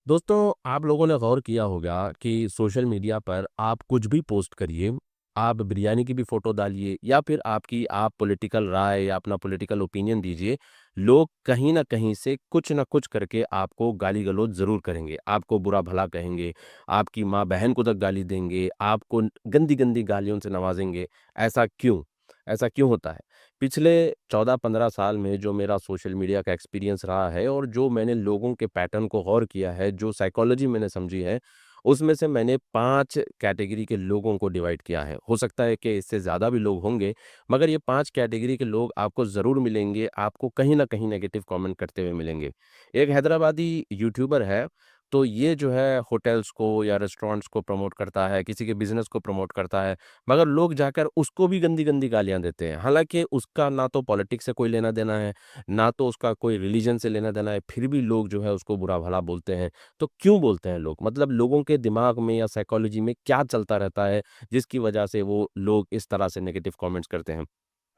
दोस्तों, आप लोगों ने गौर किया होगा कि सोशल मीडिया पर आप कुछ भी पोस्ट करिए, आप बिरयानी की भी फ़ोटो डालिए या फिर आप पॉलिटिकल राय या अपना पॉलिटिकल ओपिनियन दीजिए, लोग कहीं न कहीं से कुछ न कुछ करके आपको गाली-गलौज ज़रूर करेंगे, आपको बुरा-भला कहेंगे, आपकी माँ-बहन को तक गाली देंगे, आपको गंदी-गंदी गालियों से नवाज़ेंगे। ऐसा क्यों? ऐसा क्यों होता है? पिछले 14-15 साल में जो मेरा सोशल मीडिया का एक्सपीरियंस रहा है और जो मैंने लोगों के पैटर्न को गौर किया है, जो साइकोलॉजी मैंने समझी है, उसमें से मैंने 5 कैटेगरी के लोगों को डिवाइड किया है। हो सकता है कि इससे ज़्यादा भी लोग होंगे, मगर ये 5 कैटेगरी के लोग आपको ज़रूर मिलेंगे, आपको कहीं न कहीं नेगेटिव कमेंट करते हुए मिलेंगे। एक हैदराबादी यूट्यूबर है, तो ये जो है होटल्स को या रेस्टोरेंट्स को प्रमोट करता है, किसी के बिज़नेस को प्रमोट करता है। मगर लोग जाकर उसको भी गंदी-गंदी गालियाँ देते हैं। हालाँकि उसका ना तो पॉलिटिक्स से कोई लेना-देना है, ना तो उसका कोई रिलीजन से लेना-देना है, फिर भी लोग जो है उसको बुरा-भला बोलते हैं। तो क्यों बोलते हैं लोग? मतलब लोगों के दिमाग में या साइकोलॉजी में क्या चलता रहता है, जिसकी वजह से वो लोग इस तरह से नेगेटिव कमेंट्स करते हैं?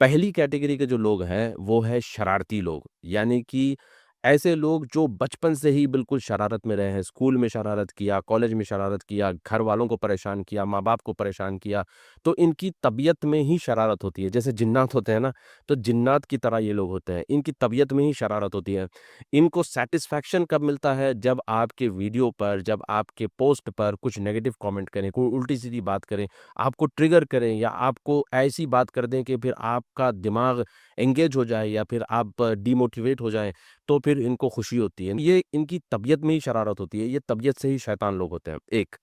पहली कैटेगरी के जो लोग हैं, वो है शरारती लोग। यानी कि ऐसे लोग जो बचपन से ही बिल्कुल शरारत में रहे हैं, स्कूल में शरारत किया, कॉलेज में शरारत किया, घर वालों को परेशान किया, माँ-बाप को परेशान किया, तो इनकी तबीयत में ही शरारत होती है। जैसे जिन्नात होते हैं ना, तो जिन्नात की तरह ये लोग होते हैं। इनकी तबीयत में ही शरारत होती है। इनको सैटिस्फैक्शन कब मिलता है, जब आपके वीडियो पर, जब आपके पोस्ट पर कुछ नेगेटिव कमेंट करें, कोई उल्टी-सीधी बात करें, आपको ट्रिगर करें या आपको ऐसी बात कर दें कि फिर आपका दिमाग एंगेज हो जाए या फिर आप डिमोटिवेट हो जाएँ, तो फिर इनको खुशी होती है। ये इनकी तबीयत में ही शरारत होती है, ये तबीयत से ही शैतान लोग होते हैं, एक।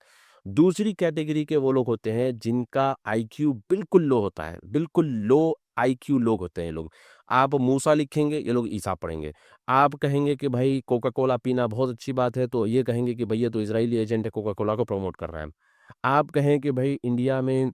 दूसरी कैटेगरी के वो लोग होते हैं जिनका आईक्यू बिल्कुल लो होता है, बिल्कुल लो आईक्यू लोग होते हैं ये लोग। आप मूसा लिखेंगे, ये लोग ईसा पढ़ेंगे। आप कहेंगे कि भाई कोका कोला पीना बहुत अच्छी बात है, तो ये कहेंगे कि भई ये तो इज़राइली एजेंट है, कोका कोला को प्रमोट कर रहा है। आप कहें कि भई इंडिया में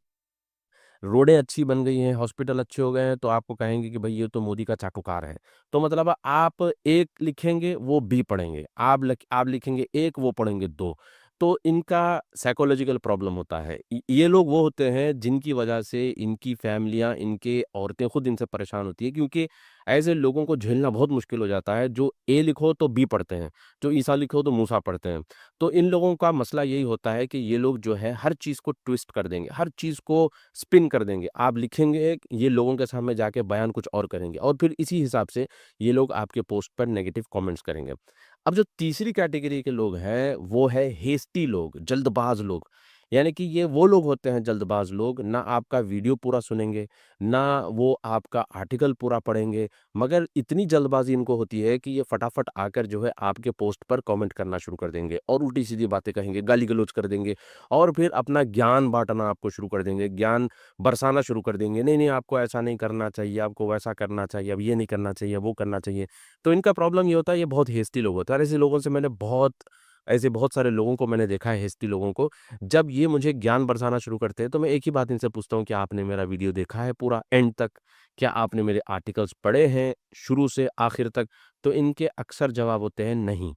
रोडें अच्छी बन गई हैं, हॉस्पिटल अच्छे हो गए हैं, तो आपको कहेंगे कि भई ये तो मोदी का चाटुकार है। तो मतलब आप एक लिखेंगे, वो बी पढ़ेंगे। आप लिखेंगे 1 वो पढ़ेंगे 2। तो इनका साइकोलॉजिकल प्रॉब्लम होता है। ये लोग वो होते हैं जिनकी वजह से इनकी फैमिलियाँ, इनके औरतें खुद इनसे परेशान होती हैं क्योंकि ऐसे लोगों को झेलना बहुत मुश्किल हो जाता है, जो ए लिखो तो बी पढ़ते हैं, जो ईसा लिखो तो मूसा पढ़ते हैं। तो इन लोगों का मसला यही होता है कि ये लोग जो है हर चीज़ को ट्विस्ट कर देंगे, हर चीज़ को स्पिन कर देंगे। आप लिखेंगे एक, ये लोगों के सामने जाके बयान कुछ और करेंगे और फिर इसी हिसाब से ये लोग आपके पोस्ट पर नेगेटिव कमेंट्स करेंगे। अब जो तीसरी कैटेगरी के लोग हैं, वो है हेस्टी लोग, जल्दबाज़ लोग। यानी कि ये वो लोग होते हैं जल्दबाज़ लोग, ना आपका वीडियो पूरा सुनेंगे, ना वो आपका आर्टिकल पूरा पढ़ेंगे, मगर इतनी जल्दबाज़ी इनको होती है कि ये फटाफट आकर जो है आपके पोस्ट पर कमेंट करना शुरू कर देंगे और उल्टी-सीधी बातें कहेंगे, गाली-गलौच कर देंगे और फिर अपना ज्ञान बाँटना आपको शुरू कर देंगे, ज्ञान बरसाना शुरू कर देंगे। नहीं, नहीं आपको ऐसा नहीं करना चाहिए, आपको वैसा करना चाहिए, अब ये नहीं करना चाहिए, वो करना चाहिए। तो इनका प्रॉब्लम ये होता है, ये बहुत हेस्टी लोग होते हैं और ऐसे बहुत सारे लोगों को मैंने देखा है हेस्टी लोगों को। जब ये मुझे ज्ञान बरसाना शुरू करते हैं, तो मैं एक ही बात इनसे पूछता हूँ, क्या आपने मेरा वीडियो देखा है पूरा एंड तक? क्या आपने मेरे आर्टिकल्स पढ़े हैं शुरू से आखिर तक? तो इनके अक्सर जवाब होते हैं नहीं।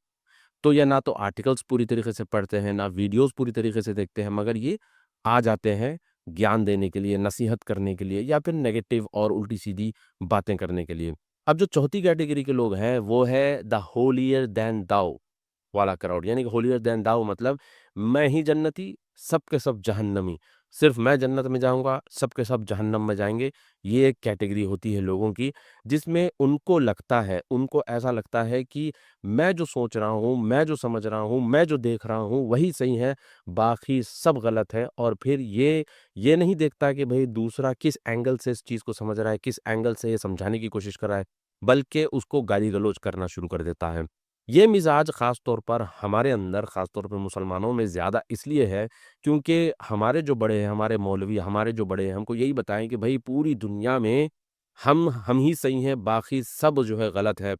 तो या ना तो आर्टिकल्स पूरी तरीके से पढ़ते हैं, ना वीडियोज़ पूरी तरीके से देखते हैं, मगर ये आ जाते हैं ज्ञान देने के लिए, नसीहत करने के लिए या फिर नेगेटिव और उल्टी-सीधी बातें करने के लिए। अब जो चौथी कैटेगरी के लोग हैं, वो है द होलियर दैन दाउ वाला क्राउड। यानी कि होलियर दैन दाउ मतलब मैं ही जन्नती, सब के सब जहन्नमी। सिर्फ़ मैं जन्नत में जाऊँगा, सब के सब जहन्नम में जाएँगे। ये एक कैटेगरी होती है लोगों की, जिसमें उनको ऐसा लगता है कि मैं जो सोच रहा हूँ, मैं जो समझ रहा हूँ, मैं जो देख रहा हूँ, वही सही है, बाकी सब गलत है और फिर ये नहीं देखता कि भई दूसरा किस एंगल से इस चीज़ को समझ रहा है, किस एंगल से ये समझाने की कोशिश कर रहा है, बल्कि उसको गाली-गलौच करना शुरू कर देता है। ये मिज़ाज ख़ास तौर पर हमारे अंदर, ख़ास तौर पे मुसलमानों में ज़्यादा इसलिए है क्योंकि हमारे जो बड़े हैं, हमारे मौलवी, हमारे जो बड़े हैं, हमको यही बताएँ कि भई पूरी दुनिया में हम ही सही हैं, बाकी सब जो है गलत है।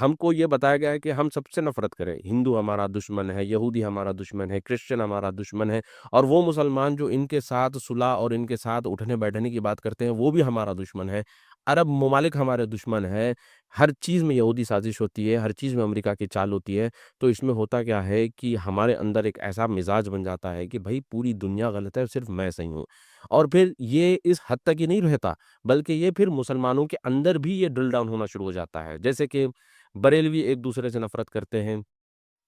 हमको ये बताया गया है कि हम सबसे नफ़रत करें, हिंदू हमारा दुश्मन है, यहूदी हमारा दुश्मन है, क्रिश्चियन हमारा दुश्मन है और वो मुसलमान जो इनके साथ सुलह और इनके साथ उठने-बैठने की बात करते हैं, वो भी हमारा दुश्मन है। अरब ममालिक हमारे दुश्मन हैं, हर चीज़ में यहूदी साज़िश होती है, हर चीज़ में अमेरिका की चाल होती है। तो इसमें होता क्या है कि हमारे अंदर एक ऐसा मिज़ाज बन जाता है कि भई पूरी दुनिया गलत है, सिर्फ़ मैं सही हूँ। और फिर ये इस हद तक ही नहीं रहता, बल्कि ये फिर मुसलमानों के अंदर भी ये ड्रिल डाउन होना शुरू हो जाता है। जैसे कि बरेलवी एक-दूसरे से नफ़रत करते हैं,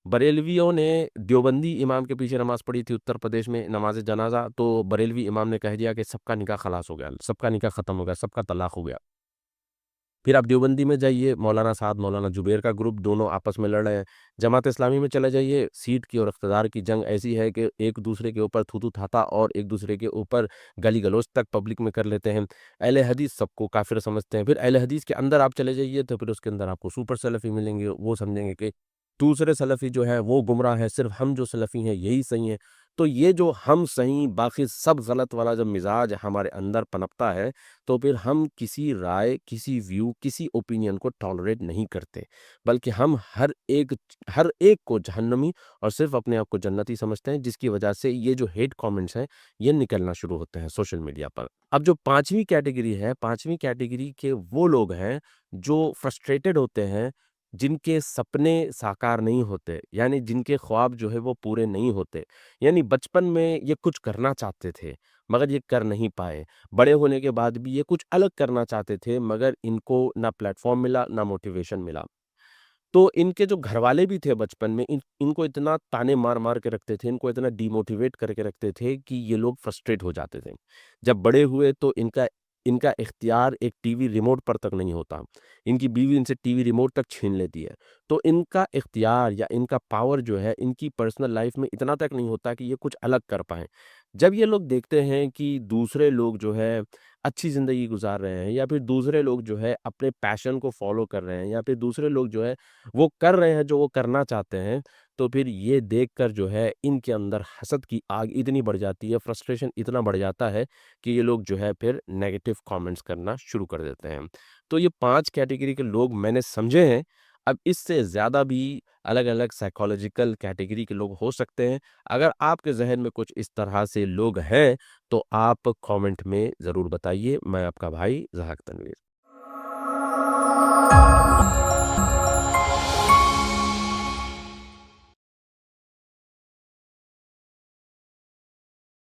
बरेलवियों ने देवबंदी इमाम के पीछे नमाज़ पढ़ी थी उत्तर प्रदेश में नमाज़ जनाज़ा, तो बरेलवी इमाम ने कह दिया कि सबका निकाह खलास हो गया, सबका निकाह ख़त्म हो गया, सबका तलाक हो गया। फिर आप देवबंदी में जाइए, मौलाना साद, मौलाना जुबैर का ग्रुप दोनों आपस में लड़ रहे हैं। जमात इस्लामी में चले जाइए, सीट की और इक़्तिदार की जंग ऐसी है कि एक-दूसरे के ऊपर थू-थू था-था और एक-दूसरे के ऊपर गाली-गलौच तक पब्लिक में कर लेते हैं। अहले हदीस सबको काफ़िर समझते हैं। फिर अहले हदीस के अंदर आप चले जाइए, तो फिर उसके अंदर आपको सुपर सलफ़ी मिलेंगे। वो समझेंगे कि दूसरे सलफ़ी जो है वो गुमराह है, सिर्फ़ हम जो सलफ़ी हैं यही सही हैं। तो ये जो हम सही बाकी सब गलत वाला जब मिज़ाज हमारे अंदर पनपता है, तो फिर हम किसी राय, किसी व्यू, किसी ओपिनियन को टॉलरेट नहीं करते, बल्कि हम हर एक को जहन्नमी और सिर्फ़ अपने आप को जन्नती समझते हैं, जिसकी वजह से ये जो हेट कमेंट्स हैं, ये निकलना शुरू होते हैं सोशल मीडिया पर। अब जो 5वीं कैटेगरी है, 5वीं कैटेगरी के वो लोग हैं, जो फ्रस्ट्रेटेड होते हैं, जिनके सपने साकार नहीं होते, यानी जिनके ख्वाब जो है वो पूरे नहीं होते। यानी बचपन में ये कुछ करना चाहते थे, मगर ये कर नहीं पाए। बड़े होने के बाद भी ये कुछ अलग करना चाहते थे, मगर इनको ना प्लेटफ़ॉर्म मिला, ना मोटिवेशन मिला। तो इनके जो घरवाले भी थे बचपन में इनको इतना ताने मार-मार के रखते थे, इनको इतना डिमोटिवेट करके रखते थे कि ये लोग फ्रस्ट्रेट हो जाते थे। जब बड़े हुए तो इनका इनका इख्तियार एक टीवी रिमोट पर तक नहीं होता। इनकी बीवी इनसे टीवी रिमोट तक छीन लेती है। तो इनका इख्तियार या इनका पावर जो है इनकी पर्सनल लाइफ़ में इतना तक नहीं होता कि ये कुछ अलग कर पाएँ। जब ये लोग देखते हैं कि दूसरे लोग जो है अच्छी ज़िंदगी गुज़ार रहे हैं या फिर दूसरे लोग जो है अपने पैशन को फ़ॉलो कर रहे हैं या फिर दूसरे लोग जो है वो कर रहे हैं जो वो करना चाहते हैं, तो फिर ये देखकर जो है इनके अंदर हसद की आग इतनी बढ़ जाती है, फ्रस्ट्रेशन इतना बढ़ जाता है कि ये लोग जो है फिर नेगेटिव कमेंट्स करना शुरू कर देते हैं। तो ये 5 कैटेगरी के लोग मैंने समझे हैं, अब इससे ज़्यादा भी अलग-अलग साइकोलॉजिकल कैटेगरी के लोग हो सकते हैं। अगर आपके ज़हन में कुछ इस तरह से लोग हैं, तो आप कमेंट में ज़रूर बताइए। मैं आपका भाई ज़हाक तनवीर।